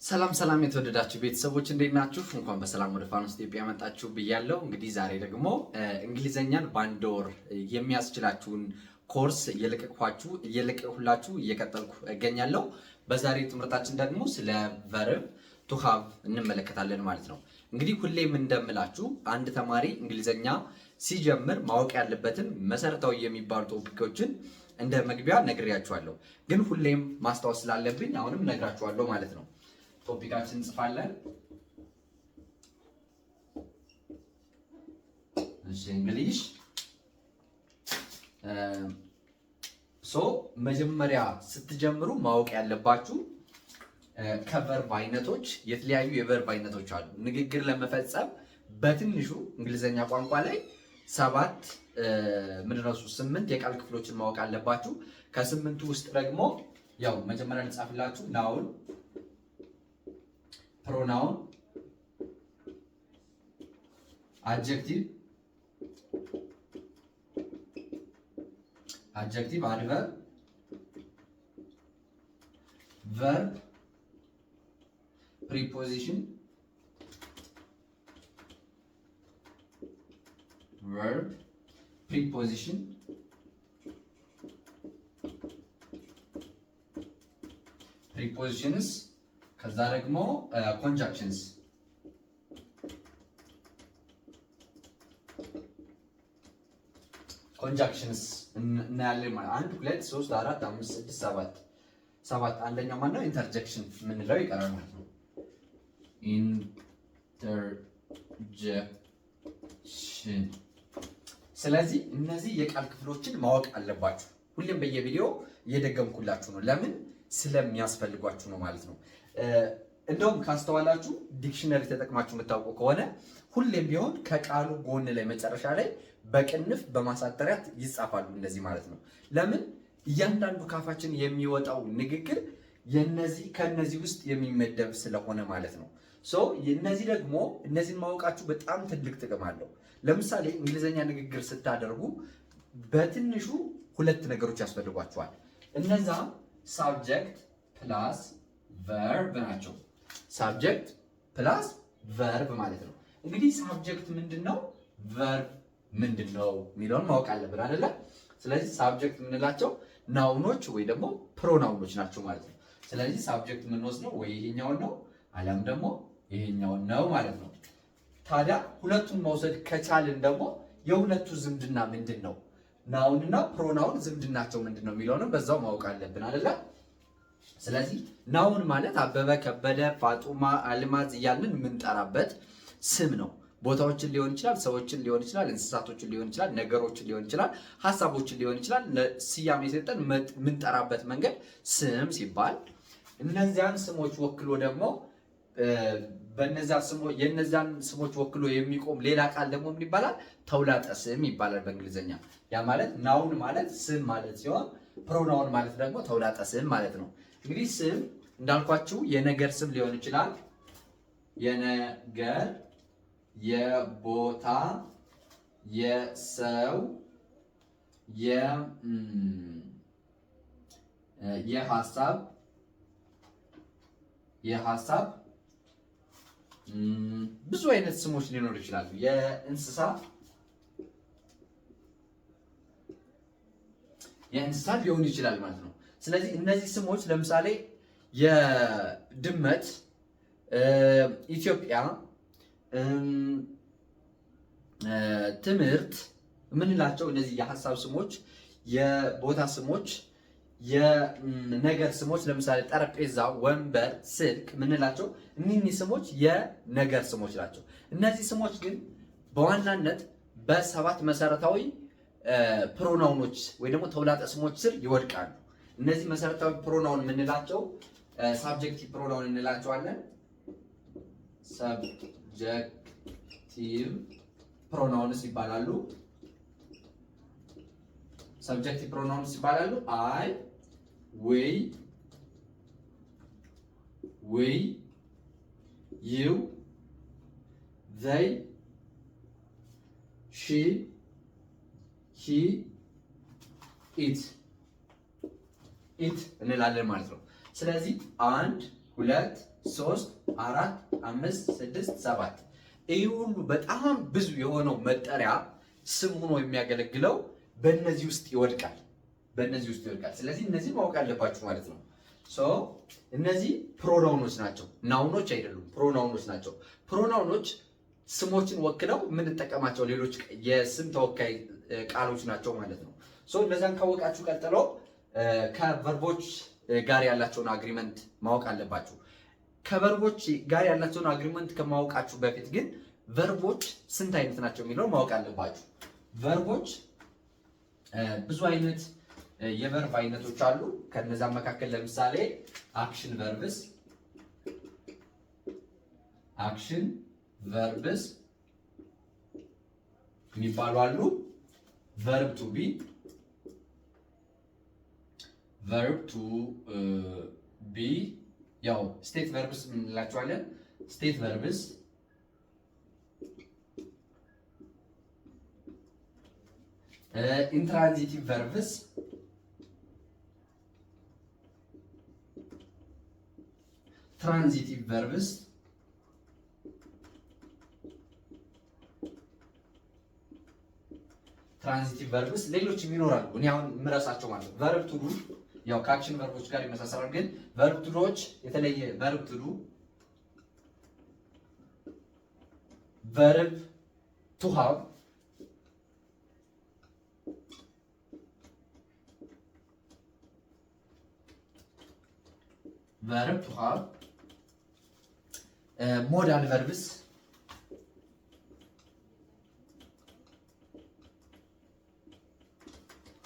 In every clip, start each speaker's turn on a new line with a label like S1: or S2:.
S1: ሰላም ሰላም የተወደዳችሁ ቤተሰቦች እንዴት ናችሁ? እንኳን በሰላም ወደ ፋኖስ ኢትዮጵያ መጣችሁ ብያለሁ። እንግዲህ ዛሬ ደግሞ እንግሊዘኛን በአንድ ወር የሚያስችላችሁን ኮርስ እየለቀቅሁላችሁ እየቀጠልኩ እገኛለሁ። በዛሬ ትምህርታችን ደግሞ ስለ ቨርብ ቱ ሃቭ እንመለከታለን ማለት ነው። እንግዲህ ሁሌም እንደምላችሁ አንድ ተማሪ እንግሊዘኛ ሲጀምር ማወቅ ያለበትን መሰረታዊ የሚባሉ ቶፒኮችን እንደ መግቢያ ነግሬያችኋለሁ። ግን ሁሌም ማስታወስ ስላለብኝ አሁንም ነግራችኋለሁ ማለት ነው። ቶፒካችን እንጽፋለን። እሺ እንግሊሽ መጀመሪያ ስትጀምሩ ማወቅ ያለባችሁ ከቨርብ አይነቶች የተለያዩ የቨርብ አይነቶች አሉ። ንግግር ለመፈጸም በትንሹ እንግሊዘኛ ቋንቋ ላይ 8 የቃል ክፍሎችን ማወቅ አለባችሁ። ከ8ቱ ውስጥ ደግሞ ያው መጀመሪያ ልጻፍላችሁ ናውን፣ pronoun, adjective, adverb, verb, preposition, prepositions ከዛ ደግሞ ኮንጃክሽንስ እናያለን ማለት 1 2 3 4 5 6 7 አንደኛው ማነው ኢንተርጀክሽን የምንለው ይቀራል ማለት ነው። ኢንተርጀክሽን። ስለዚህ እነዚህ የቃል ክፍሎችን ማወቅ አለባችሁ። ሁሌም በየቪዲዮ እየደገምኩላችሁ ነው። ለምን? ስለሚያስፈልጓችሁ ነው ማለት ነው። እንደውም ካስተዋላችሁ ዲክሽነሪ ተጠቅማችሁ የምታውቁ ከሆነ ሁሌም ቢሆን ከቃሉ ጎን ላይ መጨረሻ ላይ በቅንፍ በማሳጠሪያት ይጻፋሉ እንደዚህ ማለት ነው። ለምን? እያንዳንዱ ካፋችን የሚወጣው ንግግር ከነዚህ ውስጥ የሚመደብ ስለሆነ ማለት ነው። እነዚህን ማወቃችሁ በጣም ትልቅ ጥቅም አለው። ለምሳሌ እንግሊዘኛ ንግግር ስታደርጉ በትንሹ 2 ነገሮች ያስፈልጓችኋል። እነዛ ሳብጀክት ፕላስ ቨርብ ናቸው። ሳብጀክት ፕላስ ቨርብ ማለት ነው። እንግዲህ ሳብጀክት ምንድነው፣ ቨርብ ምንድነው የሚለውን ማወቅ አለብን አይደለ? ስለዚህ ሳብጀክት የምንላቸው ናውኖች ወይ ደግሞ ፕሮናውኖች ናቸው ማለት ነው። ስለዚህ ሳብጀክት የምንወስደው ወይ ይሄኛውን ነው አሊያም ደግሞ ይሄኛውን ነው ማለት ነው። ታዲያ ሁለቱን መውሰድ ከቻልን ደግሞ የሁለቱ ዝምድና ምንድነው፣ ናውንና ፕሮናውን ዝምድናቸው ምንድነው የሚለውንም በዛው ማወቅ አለብን አይደለ? ስለዚህ ናውን ማለት አበበ፣ ከበደ፣ ፋጡማ፣ አልማዝ እያልን የምንጠራበት ስም ነው። ቦታዎችን ሊሆን ይችላል፣ ሰዎችን ሊሆን ይችላል፣ እንስሳቶችን ሊሆን ይችላል፣ ነገሮችን ሊሆን ይችላል፣ ሀሳቦችን ሊሆን ይችላል። ስያሜ ሰጠን የምንጠራበት መንገድ ስም ሲባል እነዚያን ስሞች ወክሎ ደግሞ የነዛን ስሞች ወክሎ የሚቆም ሌላ ቃል ደግሞ ምን ይባላል? ተውላጠ ስም ይባላል በእንግሊዝኛ። ያ ማለት ናውን ማለት ስም ማለት ሲሆን ፕሮናውን ማለት ደግሞ ተውላጠ ስም ማለት ነው። እንግዲህ ስም እንዳልኳችሁ የነገር ስም ሊሆን ይችላል። የነገር፣ የቦታ፣ የሰው፣ የሀሳብ ብዙ አይነት ስሞች ሊኖሩ ይችላሉ። የእንስሳት ሊሆን ይችላል ማለት ነው። ስለዚህ እነዚህ ስሞች ለምሳሌ የድመት፣ ኢትዮጵያ፣ ትምህርት የምንላቸው እነዚህ የሀሳብ ስሞች፣ የቦታ ስሞች፣ የነገር ስሞች ለምሳሌ ጠረጴዛ፣ ወንበር፣ ስልክ የምንላቸው እኒህ ስሞች የነገር ስሞች ናቸው። እነዚህ ስሞች ግን በዋናነት በ7 መሰረታዊ ፕሮናውኖች ወይ ደግሞ ተውላጠ ስሞች ስር ይወድቃሉ። እነዚህ መሰረታዊ ፕሮናውን የምንላቸው ሳብጀክቲቭ ፕሮናውን እንላቸዋለን። ሳብጀክቲቭ ፕሮናውንስ ይባላሉ። አይ፣ ዊ፣ ዩ፣ ዘይ፣ ሺ፣ ሂ፣ ኢት እንላለን ማለት ነው። ስለዚህ 1 2 3 4 5 6 7 ይህ ሁሉ በጣም ብዙ የሆነው መጠሪያ ስም ሆኖ የሚያገለግለው በእነዚህ ውስጥ ይወድቃል። ስለዚህ እነዚህ ማወቅ አለባችሁ ማለት ነው። እነዚህ ፕሮናውኖች ናቸው፣ ናውኖች አይደሉም፣ ፕሮናውኖች ናቸው። ፕሮናውኖች ስሞችን ወክለው የምንጠቀማቸው ሌሎች የስም ተወካይ ቃሎች ናቸው ማለት ነው። እነዛን ካወቃችሁ ቀጥሎ ከቨርቦች ጋር ያላቸውን አግሪመንት ማወቅ አለባችሁ። ከቨርቦች ጋር ያላቸውን አግሪመንት ከማወቃችሁ በፊት ግን ቨርቦች ስንት አይነት ናቸው የሚለውን ማወቅ አለባችሁ። ቨርቦች ብዙ አይነት የቨርብ አይነቶች አሉ። ከነዛ መካከል ለምሳሌ አክሽን ቨርብስ የሚባሉ አሉ። ቨርብ ቱ ቢ ያው ስቴት ቨርብስ እንላቸዋለን። ስቴት ቨርብስ ኢንትራንዚቲቭ ቨርብስ ትራንዚቲቭ ቨርብስ ሌሎችም ይኖራሉ። እኔ አሁን የምረሳቸው ማለት ነው። ቨርብ ቱ ዱ ያው ከአክሽን ቨርቦች ጋር ይመሳሰላል፣ ግን ቨርብ ቱ ዶች የተለየ ቨርብ ቱ ዱ፣ ቨርብ ቱ ሃቭ፣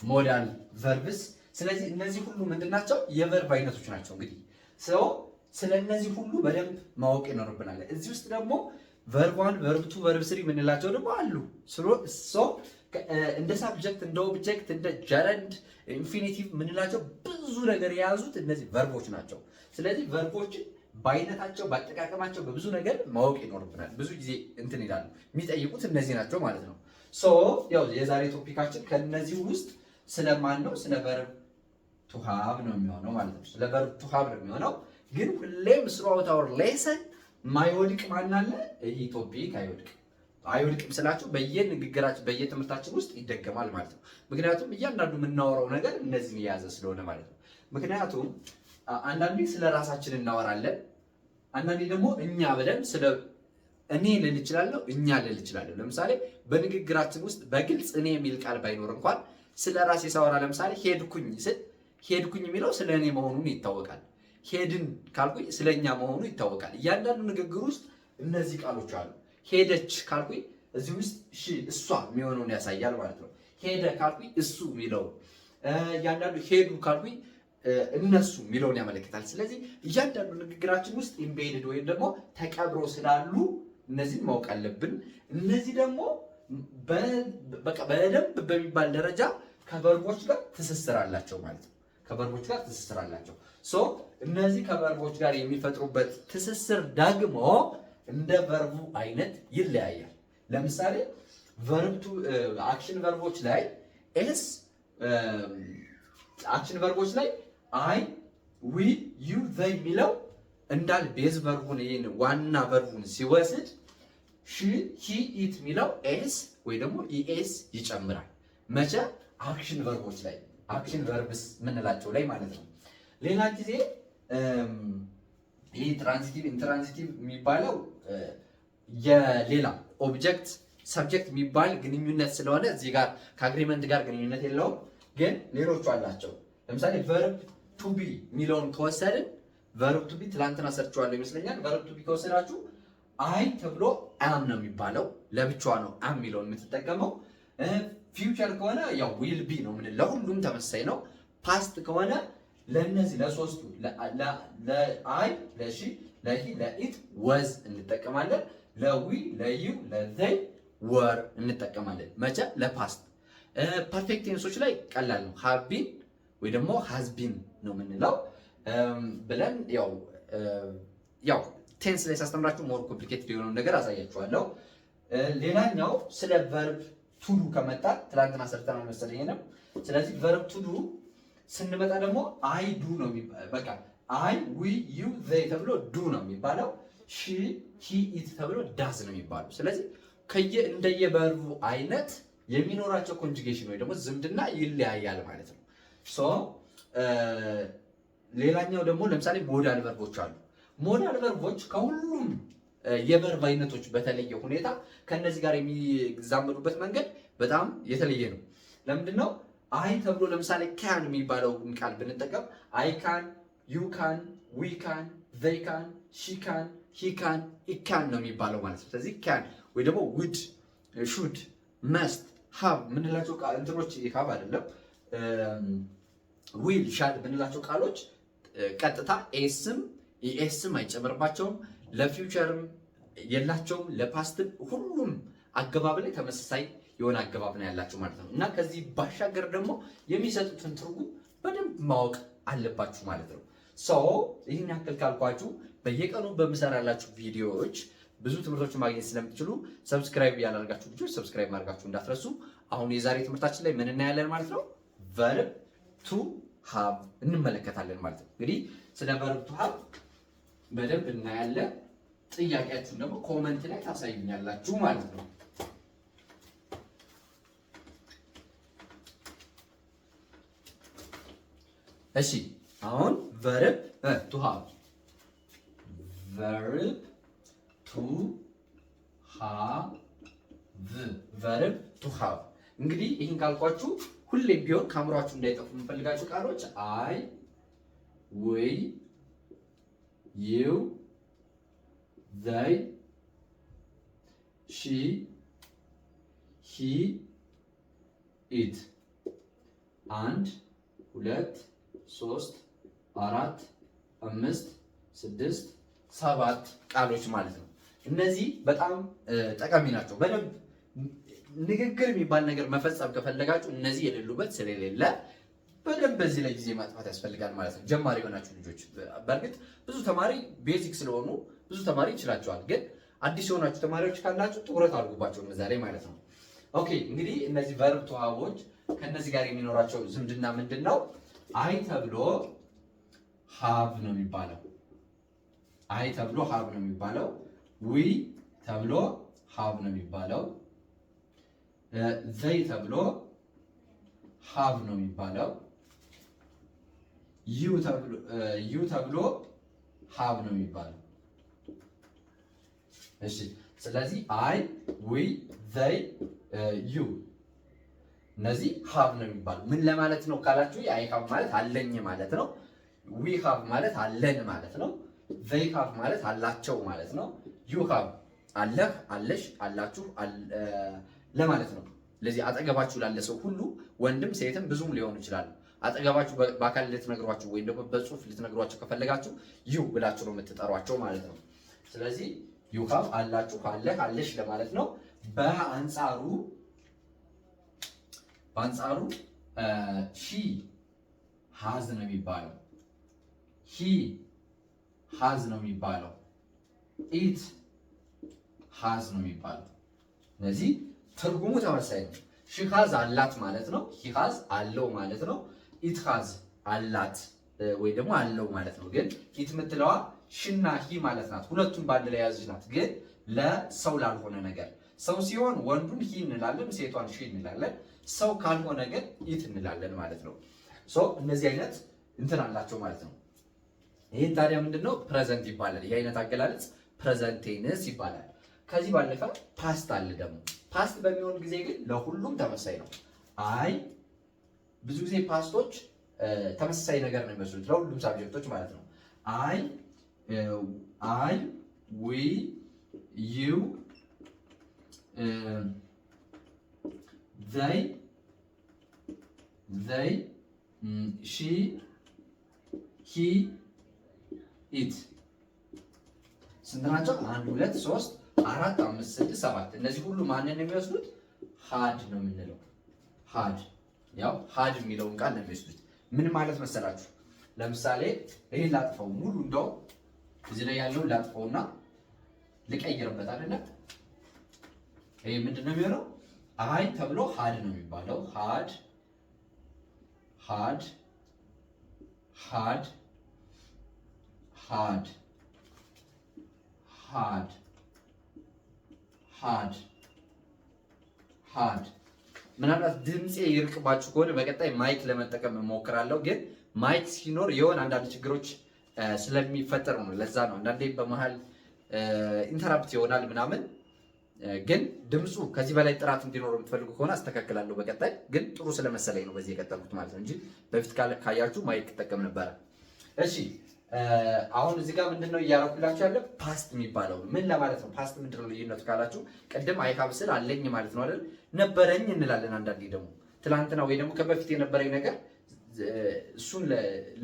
S1: ሞዳል ቨርብስ ስለዚህ እነዚህ ሁሉ ምንድናቸው? የቨርብ አይነቶች ናቸው። እንግዲህ ስለ እነዚህ ሁሉ በደንብ ማወቅ ይኖርብናል። እዚህ ውስጥ ደግሞ ቨርብ 1 ቨርብ 2 ቨርብ 3 የምንላቸው ደግሞ አሉ። እንደ ሳብጀክት፣ እንደ ኦብጀክት፣ እንደ ጀረንድ፣ ኢንፊኒቲቭ የምንላቸው ብዙ ነገር የያዙት እነዚህ ቨርቦች ናቸው። ስለዚህ ቨርቦችን በአይነታቸው፣ በአጠቃቀማቸው በብዙ ነገር ማወቅ ይኖርብናል። ብዙ ጊዜ እንትን ይላሉ የሚጠይቁት እነዚህ ናቸው ማለት ነው። ያው የዛሬ ቶፒካችን ከነዚህ ውስጥ ስለማን ነው? ስለ ቨርብ ቱ ሃቭ ነው የሚሆነው ማለት ነው። ስለ ቨርብ ቱ ሃቭ ነው የሚሆነው። ግን ሁሌም ስሩአውት አወር ሌሰን ማይወድቅ ማን አለ? ይህ ቶፒክ አይወድቅም ስላችሁ በየንግግራችን በየትምህርታችን ውስጥ ይደገማል ማለት ነው። ምክንያቱም እያንዳንዱ የምናወራው ነገር እነዚህን የያዘ ስለሆነ ማለት ነው። ምክንያቱም አንዳንዴ ስለ ራሳችን እናወራለን፣ አንዳንዴ ደግሞ እኛ ብለን ስለ እኔ ልል እችላለሁ፣ እኛ ልል እችላለሁ። ለምሳሌ በንግግራችን ውስጥ በግልጽ እኔ የሚል ቃል ባይኖር እንኳን ስለ ራሴ ሳወራ ለምሳሌ ሄድኩኝ ስል ሄድኩኝ የሚለው ስለ እኔ መሆኑን ይታወቃል። ሄድን ካልኩኝ ስለ እኛ መሆኑ ይታወቃል። እያንዳንዱ ንግግር ውስጥ እነዚህ ቃሎች አሉ። ሄደች ካልኩኝ እዚህ ውስጥ እሷ የሚሆነውን ያሳያል ማለት ነው። ሄደ ካልኩኝ እሱ የሚለው፣ እያንዳንዱ ሄዱ ካልኩኝ እነሱ የሚለውን ያመለክታል። ስለዚህ እያንዳንዱ ንግግራችን ውስጥ ኢምቤድድ ወይም ደግሞ ተቀብሮ ስላሉ እነዚህን ማወቅ አለብን። እነዚህ ደግሞ በደንብ በሚባል ደረጃ ከቨርቦች ጋር ትስስር አላቸው ማለት ነው። እነዚህ ከቨርቦች ጋር የሚፈጥሩበት ትስስር ደግሞ እንደ ቨርቡ አይነት ይለያያል። ለምሳሌ አክሽን ቨርቦች ላይ አክሽን ቨርቦች ላይ አይ፣ ዊ፣ ዩ፣ ዘይ የሚለው እንዳል ቤዝ ቨርቡን ይሄን ዋና ቨርቡን ሲወስድ ሺ፣ ሂ፣ ኢት የሚለው ኤስ ወይ ደግሞ ኢኤስ ይጨምራል። መቼ? አክሽን ቨርቦች ላይ አክሽን ቨርብስ የምንላቸው ላይ ማለት ነው። ሌላ ጊዜ ይህ ትራንዚቲቭ ኢንትራንዚቲቭ የሚባለው የሌላ ኦብጀክት ሰብጀክት የሚባል ግንኙነት ስለሆነ እዚህ ጋር ከአግሪመንት ጋር ግንኙነት የለውም። ግን ሌሎቹ አላቸው። ለምሳሌ ቨርብ ቱ ቢ የሚለውን ከወሰድን ቨርብ ቱ ቢ ትላንትና ሰርችዋለሁ ይመስለኛል። ቨርብ ቱ ቢ ከወሰዳችሁ አይ ተብሎ አም ነው የሚባለው። ለብቻዋ ነው አም የሚለውን የምትጠቀመው። ፊውቸር ከሆነ ያው ዊል ቢ ነው የምንለው። ለሁሉም ተመሳሳይ ነው። ፓስት ከሆነ ለነዚህ ለሶስቱ ለአይ፣ ለሺ፣ ለሂ፣ ለኢት ወዝ እንጠቀማለን። ለዊ፣ ለዩ፣ ለዘይ ወር እንጠቀማለን። መቼ? ለፓስት። ፐርፌክት ቴንሶች ላይ ቀላል ነው። ሃቭ ቢን ወይ ደግሞ ሃዝ ቢን ነው የምንለው ብለን ያው ቴንስ ላይ ሳስተምራችሁ ሞር ኮምፕሊኬትድ የሆነውን ነገር አሳያችኋለሁ። ሌላኛው ስለ ቨርብ ቱዱ ከመጣ ትላንትና ሰርተናል መሰለኝ ነው። ስለዚህ ቨርብ ቱዱ ስንመጣ ደግሞ አይ ዱ ነው በቃ አይ ዊ ዩ ዘይ ተብሎ ዱ ነው የሚባለው። ሺ ሂ ኢት ተብሎ ዳዝ ነው የሚባለው። ስለዚህ እንደየበርቡ አይነት የሚኖራቸው ኮንጁጌሽን ወይ ደግሞ ዝምድና ይለያያል ማለት ነው። ሶ ሌላኛው ደግሞ ለምሳሌ ሞዳል ቨርቦች አሉ። ሞዳል ቨርቦች ከሁሉም የቨርብ አይነቶች በተለየ ሁኔታ ከነዚህ ጋር የሚዛመዱበት መንገድ በጣም የተለየ ነው። ለምንድን ነው? አይ ተብሎ ለምሳሌ ካን የሚባለው ቃል ብንጠቀም አይ ካን፣ ዩ ካን፣ ዊ ካን፣ ዘይ ካን፣ ሺ ካን፣ ሂ ካን፣ ኢ ካን ነው የሚባለው ማለት ነው። ስለዚህ ካን ወይ ደግሞ ውድ፣ ሹድ፣ መስት፣ ሃቭ ምንላቸው እንትኖች ሃቭ አይደለም ዊል፣ ሻል ምንላቸው ቃሎች ቀጥታ ኤስም ኢኤስም አይጨምርባቸውም። ለፊውቸርም የላቸውም። ለፓስትም ሁሉም አገባብ ላይ ተመሳሳይ የሆነ አገባብ ነው ያላቸው ማለት ነው። እና ከዚህ ባሻገር ደግሞ የሚሰጡትን ትርጉም በደንብ ማወቅ አለባችሁ ማለት ነው። ሰው ይህን ያክል ካልኳችሁ በየቀኑ በምሰራላችሁ ቪዲዮዎች ብዙ ትምህርቶችን ማግኘት ስለምትችሉ ሰብስክራይብ ያላደርጋችሁ ልጆች ሰብስክራይብ ማድረጋችሁ እንዳትረሱ። አሁን የዛሬ ትምህርታችን ላይ ምን እናያለን ማለት ነው? ቨርብ ቱ ሃቭ እንመለከታለን ማለት ነው። እንግዲህ ስለ ቨርብ ቱ ሃቭ በደንብ እናያለን። ጥያቄያችሁን ደግሞ ኮመንት ላይ ታሳዩኛላችሁ ማለት ነው። እሺ አሁን ቨርብ ቱ ሃቭ ቨርብ ቱ ሃቭ ቨርብ ቱ ሃቭ እንግዲህ ይህን ካልኳችሁ ሁሌም ቢሆን ከአእምሯችሁ እንዳይጠፉ የምፈልጋችሁ ቃሎች አይ ዊ ዩ ዘይ ሺ ሂ ኢት 1 2 3 4 5 6 7 ቃሎች ማለት ነው። እነዚህ በጣም ጠቃሚ ናቸው። በደንብ ንግግር የሚባል ነገር መፈጸም ከፈለጋችሁ እነዚህ የሌሉበት ስለሌለ በደንብ በዚህ ላይ ጊዜ ማጥፋት ያስፈልጋል ማለት ነው። ጀማሪ የሆናችሁ ልጆች በእርግጥ ብዙ ተማሪ ቤዚክ ስለሆኑ ብዙ ተማሪ ይችላቸዋል። ግን አዲስ የሆናችሁ ተማሪዎች ካላችሁ ትኩረት አድርጉባቸው እነዛ ላይ ማለት ነው። ኦኬ እንግዲህ እነዚህ ቨርብ ቱ ሃቮች ከነዚህ ጋር የሚኖራቸው ዝምድና ምንድን ነው? አይ ተብሎ ሃቭ ነው የሚባለው። አይ ተብሎ ሃቭ ነው የሚባለው። ዊ ተብሎ ሃቭ ነው የሚባለው። ዘይ ተብሎ ሃቭ ነው የሚባለው። ዩ ተብሎ ሃቭ ነው የሚባለው። እሺ ስለዚህ አይ ዊ ዘይ ዩ እነዚህ ሃቭ ነው የሚባለው። ምን ለማለት ነው ካላችሁ አይ ሃቭ ማለት አለኝ ማለት ነው። ዊ ሃቭ ማለት አለን ማለት ነው። ዘይ ሃቭ ማለት አላቸው ማለት ነው። ዩ ሃቭ አለህ፣ አለሽ፣ አላችሁ ለማለት ነው። ለዚህ አጠገባችሁ ላለ ሰው ሁሉ ወንድም ሴትም ብዙም ሊሆኑ ይችላሉ። አጠገባችሁ በአካል ልትነግሯችሁ ወይም ደግሞ በጽሁፍ ልትነግሯቸው ከፈለጋችሁ ዩ ብላችሁ ነው የምትጠሯቸው ማለት ነው። ስለዚህ ዩ ሃቭ አላችሁ፣ አለህ፣ አለሽ ለማለት ነው። በአንጻሩ ሺ ሃዝ ነው የሚባለው። ሂ ሃዝ ነው የሚባለው። ኢት ሃዝ ነው የሚባለው። ስለዚህ ትርጉሙ ተመሳሳይ ነው። ሺ ሃዝ አላት ማለት ነው። ሂ ሃዝ አለው ማለት ነው። ኢት ሃዝ አላት ወይ ደግሞ አለው ማለት ነው። ግን ኢት የምትለዋ ሽና ሂ ማለት ናት። ሁለቱን በአንድ ላይ ያዝች ናት። ግን ለሰው ላልሆነ ነገር ሰው ሲሆን ወንዱን ሂ እንላለን፣ ሴቷን ሺ እንላለን። ሰው ካልሆነ ግን ኢት እንላለን ማለት ነው። ሶ እነዚህ አይነት እንትን አላቸው ማለት ነው። ይህን ታዲያ ምንድነው ፕሬዘንት ይባላል። ይህ አይነት አገላለጽ ፕሬዘንት ቴንስ ይባላል። ከዚህ ባለፈ ፓስት አለ ደግሞ። ፓስት በሚሆን ጊዜ ግን ለሁሉም ተመሳሳይ ነው። አይ ብዙ ጊዜ ፓስቶች ተመሳሳይ ነገር ነው የሚመስሉት ለሁሉም ሳብጀክቶች ማለት ነው። አይ ዊ ዩ ዘይ ሺ ሂ ኢት ስንት ናቸው? 1 2 3 4 5 6 7 እነዚህ ሁሉ ማንን ነው የሚወስዱት? ሃድ ነው የምንለው። ሃድ ያው ሃድ የሚለውን ቃል ነው የሚወስዱት። ምን ማለት መሰላችሁ? ለምሳሌ ይሄን ላጥፈው ሙሉ እንደው እዚህ ላይ ያለውን ላጥፈውና ልቀይርበት አይደለ? ይሄ ምንድን ነው የሚሆነው? አይ ተብሎ ሃድ ነው የሚባለው። ሃድ had had had had ምናልባት ድምጼ ይርቅባችሁ ከሆነ በቀጣይ ማይክ ለመጠቀም እሞክራለሁ። ግን ማይክ ሲኖር የሆነ አንዳንድ ችግሮች ስለሚፈጠር ነው። ለዛ ነው አንዳንዴ በመሃል ኢንተራፕት ይሆናል ምናምን። ግን ድምፁ ከዚህ በላይ ጥራት እንዲኖር የምትፈልጉ ከሆነ አስተካክላለሁ በቀጣይ። ግን ጥሩ ስለመሰለኝ ነው በዚህ የቀጠልኩት ማለት ነው እንጂ በፊት ካያችሁ ማይክ ተጠቀም ነበረ። እሺ አሁን እዚህ ጋር ምንድነው እያደረኩላችሁ ያለ ፓስት የሚባለው ምን ለማለት ነው? ፓስት ምንድነው ልዩነቱ ካላችሁ ቅድም አይ ሃቭ ስል አለኝ ማለት ነው አይደል? ነበረኝ እንላለን አንዳንዴ ደግሞ ትላንትና ወይ ደግሞ ከበፊት የነበረኝ ነገር እሱን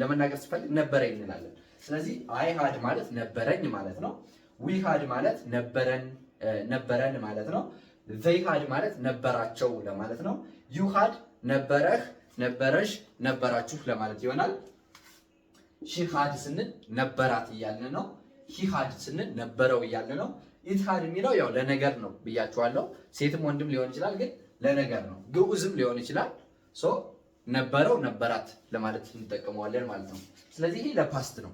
S1: ለመናገር ስፈልግ ነበረኝ እንላለን። ስለዚህ አይ ሃድ ማለት ነበረኝ ማለት ነው። ዊ ሃድ ማለት ነበረን ማለት ነው። ዘይ ሃድ ማለት ነበራቸው ለማለት ነው። ዩ ሃድ ነበረህ፣ ነበረሽ፣ ነበራችሁ ለማለት ይሆናል። ሺ ሃድ ስንል ነበራት እያልን ነው። ሂ ሃድ ስንል ነበረው እያልን ነው። ኢት ሃድ የሚለው ያው ለነገር ነው ብያችኋለሁ። ሴትም ወንድም ሊሆን ይችላል፣ ግን ለነገር ነው። ግዑዝም ሊሆን ይችላል። ሶ ነበረው ነበራት ለማለት እንጠቀመዋለን ማለት ነው። ስለዚህ ይሄ ለፓስት ነው።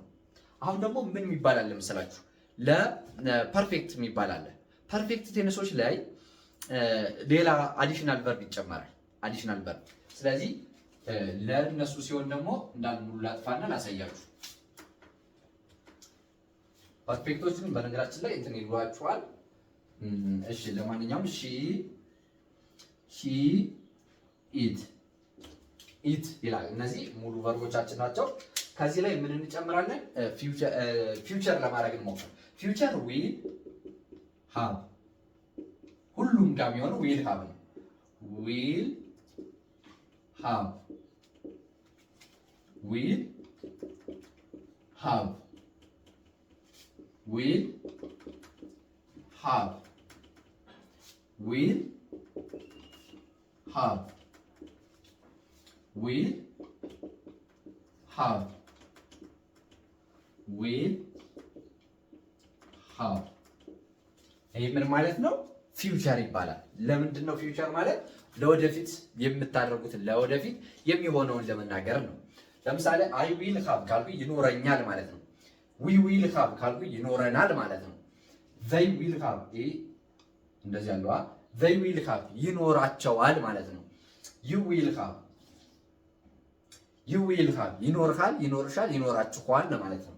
S1: አሁን ደግሞ ምን ይባላል መሰላችሁ? ለፐርፌክት የሚባል አለ። ፐርፌክት ቴንሶች ላይ ሌላ አዲሽናል ቨርብ ይጨመራል። አዲሽናል ቨርብ። ስለዚህ ለእነሱ ሲሆን ደግሞ እንዳንዱ ላጥፋና ላሳያችሁ። ፐርፌክቶች ግን በነገራችን ላይ እንትን ይሏችኋል። እሺ ለማንኛውም ሺ ኢት ይላል። እነዚህ ሙሉ ቨርቦቻችን ናቸው። ከዚህ ላይ ምን እንጨምራለን? ፊውቸር ለማድረግ እንሞክር። ፊውቸር ዊል ሃቭ፣ ሁሉም ጋር የሚሆነው ዊል ሃቭ ነው። ዊል ሃቭ ዊል ሃቭ ዊል ሃቭ ዊል ሃቭ ዊል ሃቭ ዊል ሃቭ። ይህ ምን ማለት ነው? ፊውቸር ይባላል። ለምንድን ነው ፊውቸር ማለት? ለወደፊት የምታደርጉትን ለወደፊት የሚሆነውን ለመናገር ነው። ለምሳሌ አይ ዊል ሃቭ ካልኩ ይኖረኛል ማለት ነው። ዊ ዊል ሃቭ ካልኩ ይኖረናል ማለት ነው። ዘይ ዊል ሃቭ እንደዚህ ያለው ዘይ ዊል ሃቭ ይኖራቸዋል ማለት ነው። ዩ ዊል ሃቭ ይኖርሃል፣ ይኖርሻል፣ ይኖራችኋል ማለት ነው።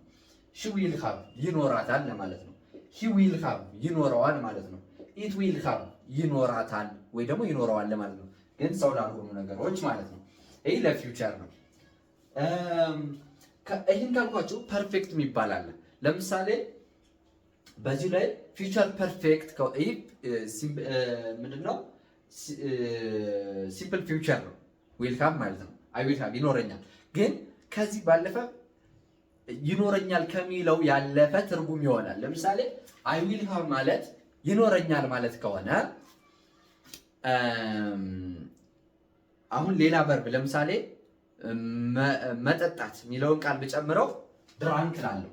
S1: ሺ ዊል ሃቭ ይኖራታል ማለት ነው። ሂ ዊል ሃቭ ይኖረዋል ማለት ነው። ኢት ዊል ሃቭ ይኖራታል ወይ ደግሞ ይኖረዋል ማለት ነው። ግን ሰው ላልሆኑ ነገሮች ማለት ነው። ይህ ለፊውቸር ነው። ይህን ካልኳችሁ ፐርፌክት የሚባል አለ። ለምሳሌ በዚህ ላይ ፊውቸር ፐርፌክት ምንድነው? ሲምፕል ፊውቸር ነው። ዊል ሃቭ ማለት ነው። አይ ዊል ሃቭ ይኖረኛል። ግን ከዚህ ባለፈ ይኖረኛል ከሚለው ያለፈ ትርጉም ይሆናል። ለምሳሌ አይ ዊል ሃቭ ማለት ይኖረኛል ማለት ከሆነ አሁን ሌላ ቨርብ ለምሳሌ መጠጣት የሚለውን ቃል ብጨምረው ድራንክ ላለው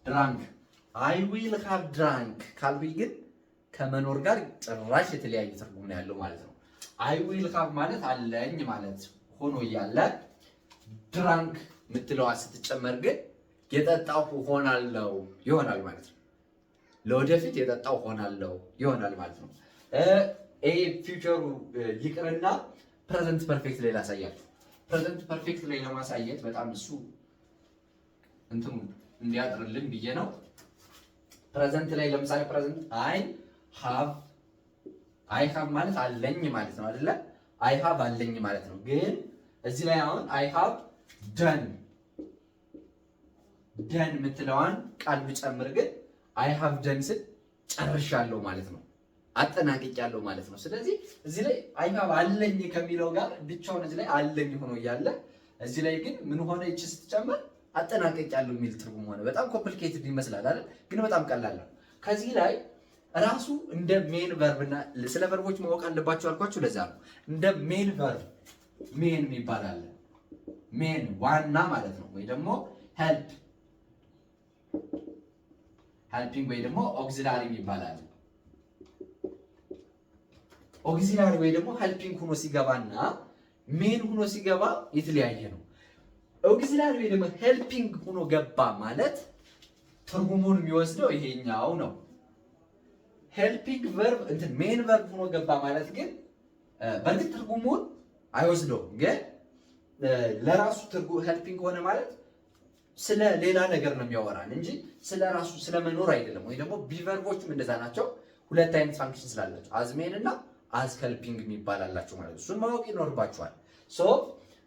S1: ድራንክ አይ ዊል ሃቭ ድራንክ ካልኩኝ ግን ከመኖር ጋር ጭራሽ የተለያየ ትርጉም ነው ያለው ማለት ነው። አይ ዊል ሃቭ ማለት አለኝ ማለት ሆኖ እያለ ድራንክ የምትለዋ ስትጨመር ግን የጠጣው ሆናለው ይሆናል ማለት ነው። ለወደፊት የጠጣው ሆናለው ይሆናል ማለት ነው። ይሄ ፊውቸሩ ይቅርና ፕሬዘንት ፐርፌክት ላይ ላሳያችሁ። ፕሬዘንት ፐርፌክት ላይ ለማሳየት በጣም እሱ እንትኑ እንዲያጥርልን ብዬ ነው። ፕሬዘንት ላይ ለምሳሌ ፕሬዘንት አይ ሃቭ ማለት አለኝ ማለት ነው አይደለ? አይ ሃቭ አለኝ ማለት ነው። ግን እዚህ ላይ አሁን አይ ሃቭ ደን የምትለዋን ቃል ብጨምር ግን አይ ሃቭ ደን ስል ጨርሻለሁ ማለት ነው። አጠናቅቄያለሁ ማለት ነው። ስለዚህ እዚህ ላይ አይ ሃቭ አለኝ ከሚለው ጋር ብቻውን እዚህ ላይ አለኝ ሆኖ እያለ እዚህ ላይ ግን ምን ሆነ? እቺ ስትጨመር አጠናቅቄያለሁ የሚል ትርጉም ሆነ። በጣም ኮምፕሊኬትድ ይመስላል አይደል? ግን በጣም ቀላል ነው። ከዚህ ላይ ራሱ እንደ ሜን ቨርብ እና ስለ ቨርቦች ማወቅ አለባችሁ አልኳችሁ። ለዛ ነው እንደ ሜን ቨርብ ሜን የሚባል አለ። ሜን ዋና ማለት ነው። ወይ ደግሞ ሄልፒንግ ወይ ደግሞ ኦግዚላሪ የሚባል አለ። ኦግዚላሪ ወይ ደግሞ ሄልፒንግ ሆኖ ሲገባና ሜን ሆኖ ሲገባ የተለያየ ነው። ኦግዚላሪ ወይ ደግሞ ሄልፒንግ ሆኖ ገባ ማለት ትርጉሙን የሚወስደው ይሄኛው ነው። ሄልፒንግ ቨርብ እንትን ሜን ቨርብ ሆኖ ገባ ማለት ግን በእርግጥ ትርጉሙን አይወስደውም። ግን ለራሱ ትርጉም ሄልፒንግ ሆነ ማለት ስለ ሌላ ነገር ነው የሚያወራን እንጂ ስለ ራሱ ስለ መኖር አይደለም። ወይ ደግሞ ቢቨርቦችም እንደዛ ናቸው። ሁለት አይነት ፋንክሽን ስላላቸው አዝ ሜን እና አዝ ሄልፒንግ የሚባላላቸው ማለት ነው። እሱን ማወቅ ይኖርባቸዋል። ሶ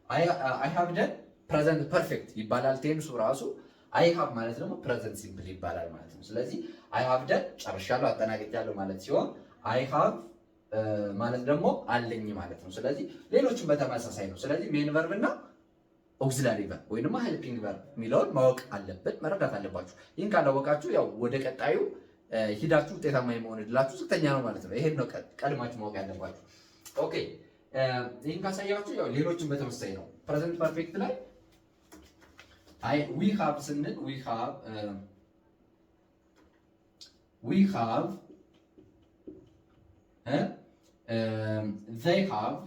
S1: አይ ሃቭ ደን ፕሬዘንት ፐርፌክት ይባላል ቴንሱ ራሱ። አይ ሃቭ ማለት ደግሞ ፕሬዘንት ሲምፕል ይባላል ማለት ነው። ስለዚህ አይ ሃቭ ደን ጨርሻለሁ አጠናቅቄያለሁ ማለት ሲሆን አይ ሃቭ ማለት ደግሞ አለኝ ማለት ነው። ስለዚህ ሌሎችም በተመሳሳይ ነው። ስለዚህ ሜን ቨርብ እና ኦክሲላሪ ቨርብ ወይ ደግሞ ሄልፒንግ ቨርብ የሚለውን ማወቅ አለበት፣ መረዳት አለባችሁ። ይህን ካላወቃችሁ ያው ወደ ቀጣዩ ሂዳችሁ ውጤታማ የመሆን እድላችሁ ዝቅተኛ ነው ማለት ነው። ይሄን ነው ቀድማችሁ ማወቅ ያለባችሁ። ኦኬ ይህን ካሳያችሁ ያው ሌሎችም በተመሳሳይ ነው። ፕሬዘንት ፐርፌክት ላይ ዊ ሃቭ ስንል ዊ ሃቭ they have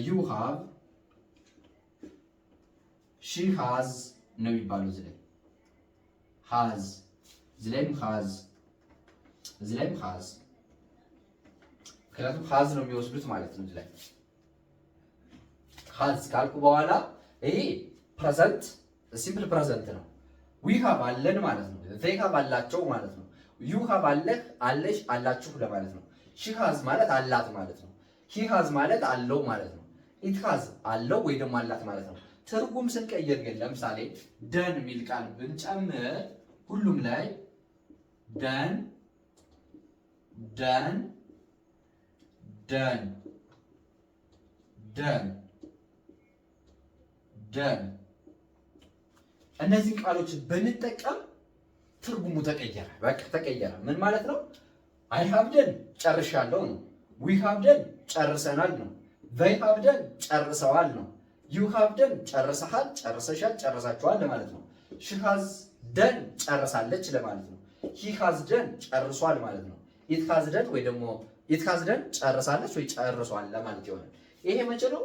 S1: you have she has ነው የሚባለው። እዚህ ላይ has እዚህ ላይም has እዚህ ላይም has ምክንያቱም has ነው የሚወስዱት ማለት ነው። እዚህ ላይ has ካልኩ በኋላ ይሄ ፕሬዘንት ሲምፕል ፕሬዘንት ነው። we have አለን ማለት ነው። they have አላቸው ማለት ነው። you have አለህ አለሽ አላችሁ ለማለት ነው። she has ማለት አላት ማለት ነው። he has ማለት አለው ማለት ነው። it has አለው ወይ ደግሞ አላት ማለት ነው። ትርጉም ስንቀይር ግን ለምሳሌ ደን የሚል ቃል ብንጨምር ሁሉም ላይ ደን ደን ደን ደን ደን እነዚህ ቃሎች ብንጠቀም ትርጉሙ ተቀየረ። በቃ ተቀየረ። ምን ማለት ነው? አይ ሃቭ ደን ጨርሻለሁ ነው። ዊ ሃቭ ደን ጨርሰናል ነው። they have done ጨርሰዋል ነው። you have done ጨርሰሃል፣ ጨርሰሻል፣ ጨርሳችኋል ለማለት ነው። she has done ጨርሳለች ለማለት ነው። he has done ጨርሷል ማለት ነው። it has done ወይ ደግሞ it has done ጨርሳለች ወይ ጨርሷል ለማለት ይሆናል። ይሄ መቼ ነው?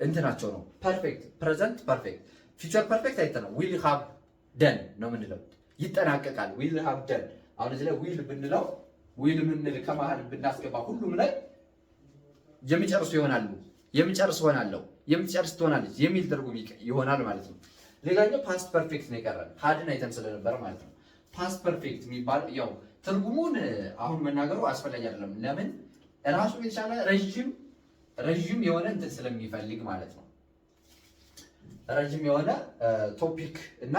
S1: እንትናቸው ነው። ፐርፌክት ፕሬዘንት ፐርፌክት ፊውቸር ፐርፌክት አይተነው will have done ነው የምንለው። ይጠናቀቃል will have done። አሁን እዚህ ላይ will ብንለው will ምንል ከመሃል ብናስገባ ሁሉም ላይ የሚጨርሱ ይሆናሉ። የሚጨርስ ሆናለሁ፣ የምትጨርስ ትሆናለች የሚል ትርጉም ይሆናል ማለት ነው። ሌላኛው ፓስት ፐርፌክት ነው የቀረን ሀድን አይተን ስለነበረ ማለት ነው። ፓስት ፐርፌክት የሚባል ያው ትርጉሙን አሁን መናገሩ አስፈላጊ አይደለም። ለምን ራሱ የቻለ ረጅም የሆነ እንትን ስለሚፈልግ ማለት ነው። ረጅም የሆነ ቶፒክ እና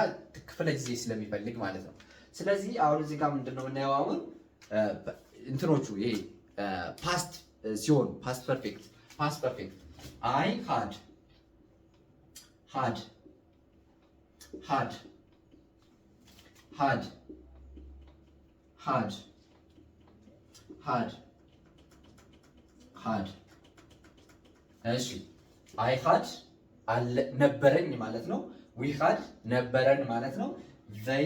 S1: ክፍለ ጊዜ ስለሚፈልግ ማለት ነው። ስለዚህ አሁን እዚህ ጋር ምንድነው የምናየው? አሁን እንትኖቹ ይሄ ፓስት ሲሆን ፓስት ፐርፌክት አይ ሃድ እሺ አይ ሃድ ነበረኝ ማለት ነው። ዊ ሃድ ነበረን ማለት ነው። ዘይ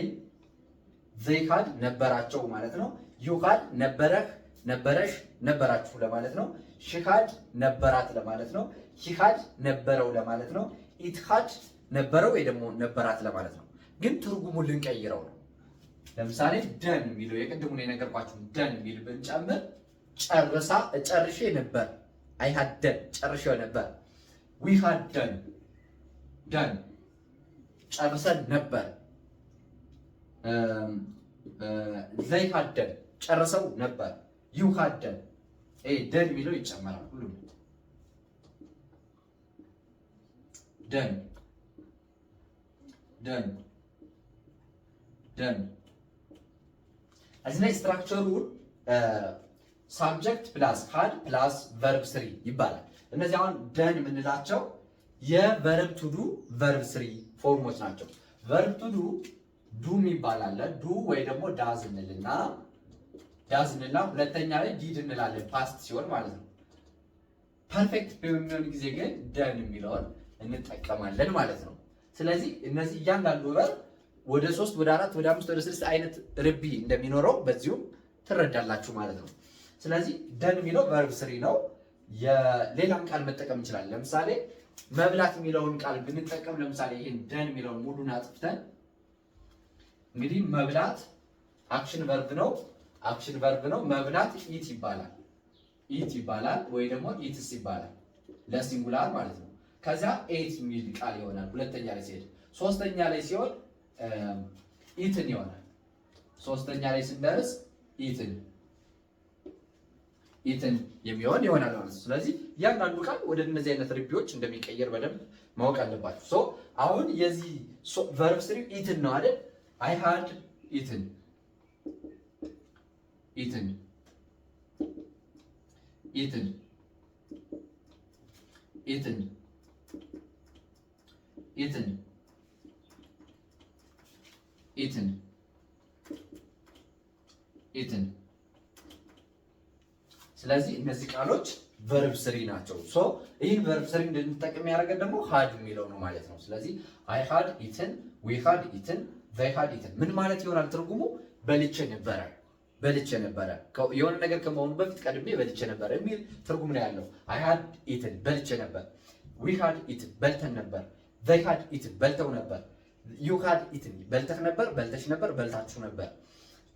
S1: ሃድ ነበራቸው ማለት ነው። ዩ ሃድ ነበረህ ነበረሽ ነበራችሁ ለማለት ነው። ሺ ሃድ ነበራት ለማለት ነው። ሂ ሃድ ነበረው ለማለት ነው። ኢት ሃድ ነበረው ወይ ደግሞ ነበራት ለማለት ነው። ግን ትርጉሙን ልንቀይረው ነው። ለምሳሌ ደን የሚለው የቅድሙን የነገርኳችሁ ደን የሚል ብንጨምር ጨርሼ ነበር። አይ ሃድ ደን ጨርሼው ነበር። ዊ ሃድ ደን ጨርሰን ነበር። ዘይ ሃድ ደን ጨርሰው ነበር። ዩ ሃድ ደን ደን የሚለው ይጨመራል። ሁሉም ደን እዚህ ላይ ስትራክቸሩን ሳብጀክት ፕላስ ሃድ ፕላስ ቨርብ ስሪ ይባላል። እነዚህ አሁን ደን የምንላቸው የቨርብ ቱዱ ቨርብ ስሪ ፎርሞች ናቸው። ቨርብ ቱዱ ዱ የሚባል አለ። ዱ ወይ ደግሞ ዳዝ እንልና ሁለተኛ ላይ ዲድ እንላለን ፓስት ሲሆን ማለት ነው። ፐርፌክት በሚሆን ጊዜ ግን ደን የሚለውን እንጠቀማለን ማለት ነው። ስለዚህ እነዚህ እያንዳንዱ ቨርብ ወደ 3 ወደ 4 ወደ 5 ወደ 6 አይነት ርቢ እንደሚኖረው በዚሁም ትረዳላችሁ ማለት ነው። ስለዚህ ደን የሚለው ቨርብ ስሪ ነው። የሌላም ቃል መጠቀም እንችላለን። ለምሳሌ መብላት የሚለውን ቃል ብንጠቀም ለምሳሌ ይሄን ደን የሚለውን ሙሉን አጥፍተን እንግዲህ መብላት አክሽን ቨርብ ነው። መብላት ኢት ይባላል ወይ ደግሞ ኢትስ ይባላል ለሲንጉላር ማለት ነው። ከዛ ኤት የሚል ቃል ይሆናል ሁለተኛ ላይ ሲሄድ። ሶስተኛ ላይ ሲሆን ኢትን ይሆናል። ሶስተኛ ላይ ስንደርስ ኢትን የሚሆን ይሆናል ማለት ነው። ስለዚህ እያንዳንዱ ቃል ወደ እነዚህ አይነት ርቢዎች እንደሚቀየር በደንብ ማወቅ አለባችሁ። ሶ አሁን የዚህ ቨርብ ስሪው ኢትን ነው አይደል? አይ ሃድ ኢትን ስለዚህ እነዚህ ቃሎች ቨርብ ስሪ ናቸው። ሶ ይህን ቨርብ ስሪ እንድንጠቅም ያደረገን ደግሞ ሃድ የሚለው ነው ማለት ነው። ስለዚህ አይ ሃድ ኢትን፣ ዊ ሃድ ኢትን፣ ዘይ ሃድ ኢትን ምን ማለት ይሆናል ትርጉሙ? በልቼ ነበረ የሆነ ነገር ከመሆኑ በፊት ቀድሜ በልቼ ነበረ የሚል ትርጉም ነው ያለው። አይ ሃድ ኢትን በልቼ ነበር፣ ዊ ሃድ ኢትን በልተን ነበር፣ ዘይ ሃድ ኢትን በልተው ነበር፣ ዩ ሃድ ኢትን በልተህ ነበር፣ በልተሽ ነበር፣ በልታችሁ ነበር፣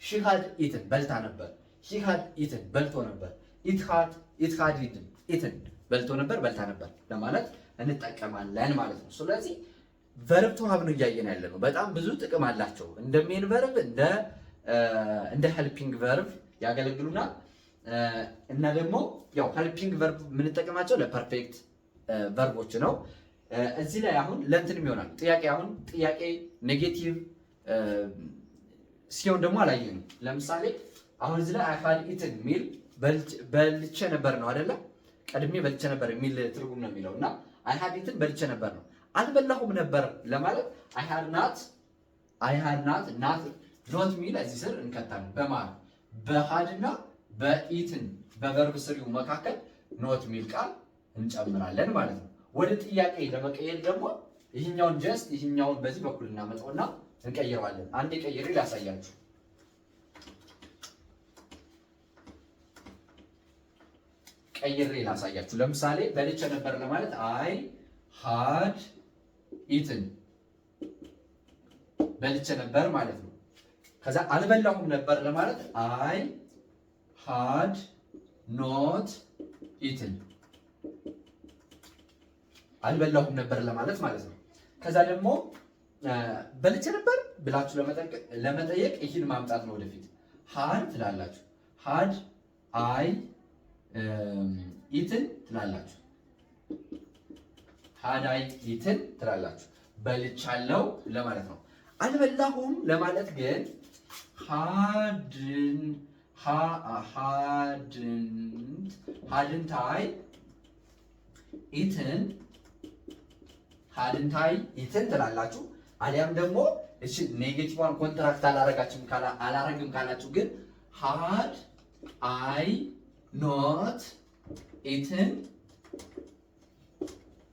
S1: ሺ ሃድ ኢትን በልታ ነበር፣ ሂ ሃድ ኢትን በልቶ ነበር፣ ኢት ሃድ ኢትን በልቶ ነበር፣ በልታ ነበር ለማለት እንጠቀማለን ማለት ነው። ስለዚህ ቨርብ ቱ ሃቭ ነው እያየን ያለ ነው። በጣም ብዙ ጥቅም አላቸው። እንደ ሜን ቨርብ እንደ ሄልፒንግ ቨርብ ያገለግሉናል እና ደግሞ ያው ሄልፒንግ ቨርብ የምንጠቀማቸው ለፐርፌክት ቨርቦች ነው። እዚህ ላይ አሁን ለእንትንም ይሆናል ጥያቄ ኔጌቲቭ ሲሆን ደግሞ አላየንም። ለምሳሌ አሁን እዚህ ላይ አይ ሃድ ኢትን ሚል በልቼ ነበር ነው አይደለ? ቀድሜ በልቼ ነበር የሚል ትርጉም ነው የሚለው እና አይ ሃድ ኢትን በልቼ ነበር ነው። አልበላሁም ነበር ለማለት አይ ሃድ ናት ኖት ሚል እዚህ ስር እንከታለን። በሃድ እና በኢትን በቨርብ ስሪው መካከል ኖት ሚል ቃል እንጨምራለን ማለት ነው። ወደ ጥያቄ ለመቀየር ደግሞ ይህኛውን በዚህ በኩል እናመጣውና እንቀይረዋለን። አንዴ ቀይሬ ላሳያችሁ። ለምሳሌ በልቼ ነበር ለማለት አይ ሃድ ኢትን በልቼ ነበር ማለት ነው። ከዛ አልበላሁም ነበር ለማለት አይ ሃድ ኖት ኢትን አልበላሁም ነበር ለማለት ማለት ነው። ከዛ ደግሞ በልቼ ነበር ብላችሁ ለመጠየቅ ይህን ማምጣት ነው። ወደፊት ሃድ ትላላችሁ፣ ሃድ አይ ኢትን ትላላችሁ፣ ሃድ አይ ኢትን ትላላችሁ። በልቻለሁ ለማለት ነው። አልበላሁም ለማለት ግን ሃድንት አይ ኢትን ትላላችሁ። አሊያም ደግሞ እሺ ኔጌቲቭዋን ኮንትራክት አላረግም ካላችሁ ግን ሃድ አይ ኖት ኢትን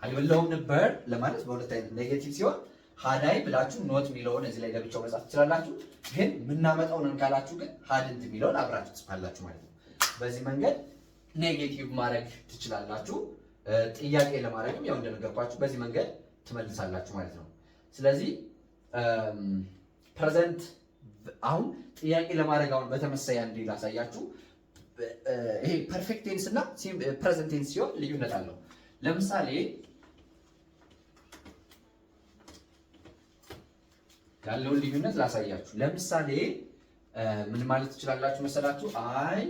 S1: አልበላሁም ነበር ለማለት በሁለት አይነት ኔጌቲቭ ሲሆን ሃዳይ ብላችሁ ኖት የሚለውን እዚህ ላይ ለብቻው መጻፍ ትችላላችሁ። ግን ምናመጣውን ካላችሁ ግን ሃድንት የሚለውን አብራችሁ ትጽፋላችሁ ማለት ነው። በዚህ መንገድ ኔጌቲቭ ማድረግ ትችላላችሁ። ጥያቄ ለማድረግም ያው እንደነገርኳችሁ በዚህ መንገድ ትመልሳላችሁ ማለት ነው። ስለዚህ ፕሬዘንት አሁን ጥያቄ ለማድረግ አሁን በተመሳሳይ አንዴ ላሳያችሁ። ይሄ ፐርፌክት ቴንስ እና ፕሬዘንት ቴንስ ሲሆን ልዩነት አለው። ለምሳሌ ያለውን ልዩነት ላሳያችሁ። ለምሳሌ ምን ማለት ትችላላችሁ መሰላችሁ? አይ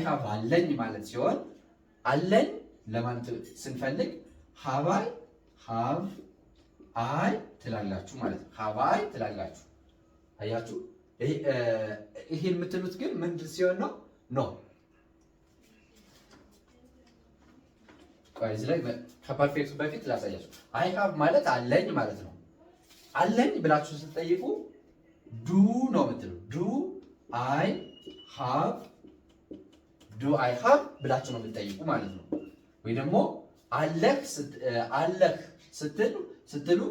S1: ሃቭ አለኝ ማለት ሲሆን አለኝ ለማለት ስንፈልግ ሃቭ አይ ትላላችሁ ማለት ነው። ሃቭ አይ ትላላችሁ። አያችሁ? ይሄን የምትሉት ግን ምንድን ሲሆን ነው? ኖ እዚህ ላይ ከፐርፌክቱ በፊት ላሳያችሁ። አይ ሃቭ ማለት አለኝ ማለት ነው። አለኝ ብላችሁ ስትጠይቁ ዱ ነው የምትሉ። ዱ አይ ሃቭ ብላችሁ ነው የምትጠይቁ ማለት ነው። ወይ ደግሞ አለህ ስትሉ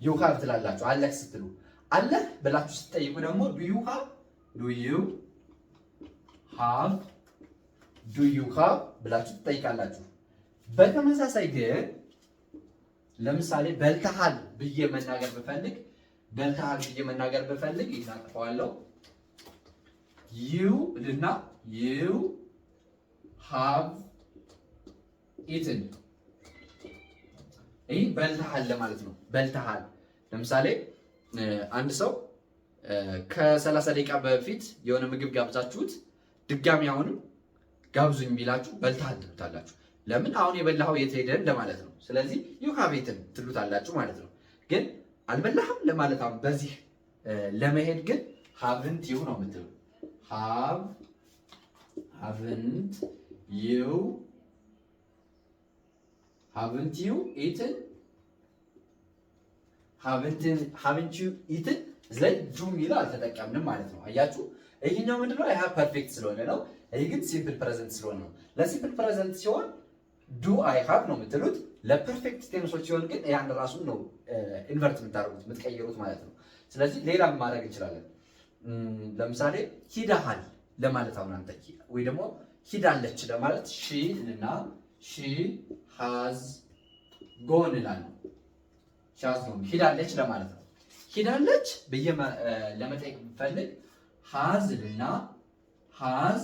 S1: ዩ ሃቭ ትላላችሁ። አለህ ስትሉ አለ ብላችሁ ስትጠይቁ ደግሞ ዱ ዩ ሃቭ ብላችሁ ትጠይቃላችሁ። በተመሳሳይ ግን ለምሳሌ በልተሃል ብዬ መናገር ብፈልግ ይናጥፈዋለሁ። ዩ ልና ዩ ሃቭ ኢትን ይህ በልተሃል ለማለት ነው። በልተሃል ለምሳሌ አንድ ሰው ከ30 ደቂቃ በፊት የሆነ ምግብ ጋብዛችሁት ድጋሚ አሁንም ጋብዙኝ ቢላችሁ በልተሃል ትሉታላችሁ። ለምን? አሁን የበላኸው የት ሄደ እንደማለት ነው። ስለዚህ ዩ ሃቭ ኢትን ትሉታላችሁ ማለት ነው። ግን አልበላህም ለማለት አሁን በዚህ ለመሄድ ግን ሃቭንት ዩ ነው የምትሉ። ሃቭንት ዩ ኢትን እዚህ ላይ ዱ ሚል አልተጠቀምንም ማለት ነው። አያችሁ? ይሄኛው ምንድነው? ይሄ ፐርፌክት ስለሆነ ነው። ይሄ ግን ሲምፕል ፕሬዘንት ስለሆነ ነው። ለሲምፕል ፕሬዘንት ሲሆን ዱ አይ ሃቭ ነው የምትሉት። ለፐርፌክት ቴንሶች ሲሆን ግን ያን ራሱን ነው ኢንቨርት የምታደርጉት የምትቀይሩት ማለት ነው። ስለዚህ ሌላም ማድረግ እንችላለን። ለምሳሌ ሂደሃል ለማለት አሁን አንተ ወይ ደግሞ ሂዳለች ለማለት ሺ እና ሺ ሃዝ ጎን እላለሁ። ሂዳለች ለማለት ነው። ሂዳለች ብዬ ለመጠየቅ ብፈልግ ሃዝ እና ሃዝ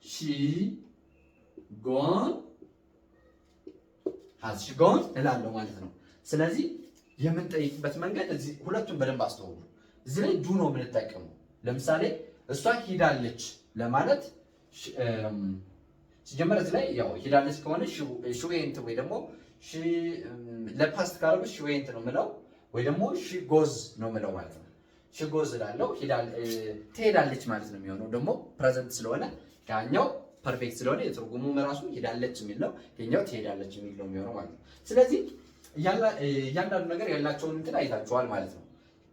S1: ሺ ጎን እላለሁ ማለት ነው። ስለዚህ የምንጠይቅበት መንገድ እዚህ ሁለቱን በደንብ አስተውሉ። እዚህ ላይ ዱ ነው የምንጠቀመው። ለምሳሌ እሷ ሂዳለች ለማለት ሲጀመር እዚህ ላይ ያው ሂዳለች ከሆነ ሺ ዌንት ወይ ደግሞ ለፓስት ካረጉ ሺ ዌንት ነው የምለው ወይ ደግሞ ሺ ጎዝ ነው የምለው ማለት ነው። ሺ ጎዝ እላለሁ። ትሄዳለች ማለት ነው የሚሆነው። ደግሞ ፕሬዘንት ስለሆነ ያኛው ፐርፌክት ስለሆነ የትርጉሙ ራሱ ሄዳለች የሚል ነው፣ የኛው ትሄዳለች የሚል ነው የሚሆነው ማለት ነው። ስለዚህ እያንዳንዱ ነገር ያላቸውን እንትን አይታችኋል ማለት ነው።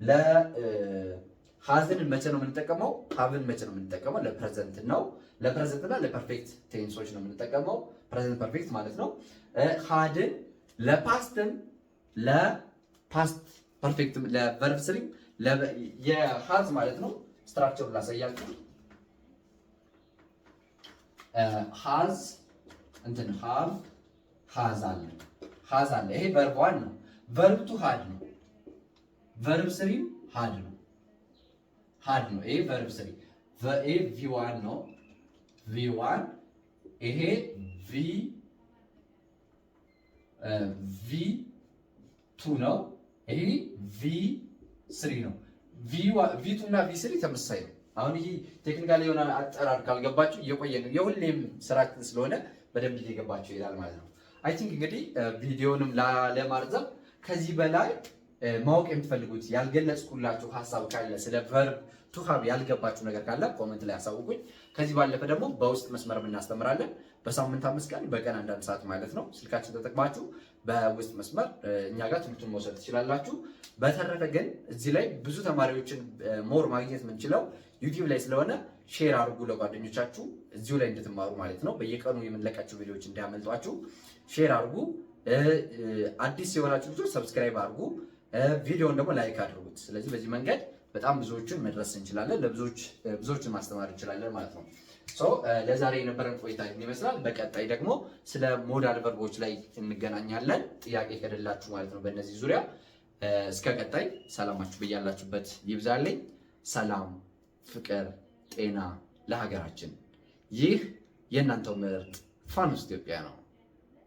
S1: ለሃዝን መቼ ነው የምንጠቀመው? ሃቭን መቼ ነው የምንጠቀመው? ለፕሬዘንት ነው። ለፕሬዘንት እና ለፐርፌክት ቴንሶች ነው የምንጠቀመው። ፕሬዘንት ፐርፌክት ማለት ነው። ሃድን ለፓስትም ለፓስት ፐርፌክትም ለቨርብ ስሪም የሃዝ ማለት ነው። ስትራክቸሩን ላሳያችሁ። ሃዝ እንትን ሃዝ አለ። ይሄ ቨርብ ዋን ነው። ቨርብ ቱ ሃድ ነው። ቨርብ ስሪም ሃድ ነው። ይሄ ቨርብ ስሪ ይሄ ቪ1 ነው። ቪ1 ይሄ ቪ2 ነው። ይሄ ቪ3 ነው። ቪ2 እና ቪ3 ተመሳሳይ ነው። አሁን ይሄ ቴክኒካሊ የሆነ አጠራር ካልገባችሁ እየቆየ ነው። የሁሌም ስራችን ስለሆነ በደንብ እየገባችሁ ይላል ማለት ነው። አይ ቲንክ እንግዲህ ቪዲዮንም ለማርዘም ከዚህ በላይ ማወቅ የምትፈልጉት ያልገለጽኩላችሁ ሀሳብ ካለ ስለ ቨርብ ቱ ሃቭ ያልገባችሁ ነገር ካለ ኮሜንት ላይ አሳውቁኝ። ከዚህ ባለፈ ደግሞ በውስጥ መስመር እናስተምራለን። በሳምንት 5 ቀን በቀን 1 ሰዓት ማለት ነው። ስልካችን ተጠቅማችሁ በውስጥ መስመር እኛ ጋር ትምህርቱን መውሰድ ትችላላችሁ። በተረፈ ግን እዚህ ላይ ብዙ ተማሪዎችን ሞር ማግኘት የምንችለው ዩቲዩብ ላይ ስለሆነ ሼር አድርጉ ለጓደኞቻችሁ እዚሁ ላይ እንድትማሩ ማለት ነው። በየቀኑ የምንለቃቸው ቪዲዮዎች እንዳያመልጧችሁ ሼር አድርጉ። አዲስ የሆናችሁ ልጆች ሰብስክራይብ አድርጉ። ቪዲዮውን ደግሞ ላይክ አድርጉት። ስለዚህ በዚህ መንገድ በጣም ብዙዎችን መድረስ እንችላለን፣ ብዙዎችን ማስተማር እንችላለን ማለት ነው። ለዛሬ የነበረን ቆይታ ይመስላል። በቀጣይ ደግሞ ስለ ሞዳል ቨርቦች ላይ እንገናኛለን። ጥያቄ ከሌላችሁ ማለት ነው በእነዚህ ዙሪያ። እስከ ቀጣይ ሰላማችሁ በያላችሁበት ይብዛልኝ። ሰላም፣ ፍቅር፣ ጤና ለሀገራችን። ይህ የእናንተው ምርጥ ፋኖስ ኢትዮጵያ ነው።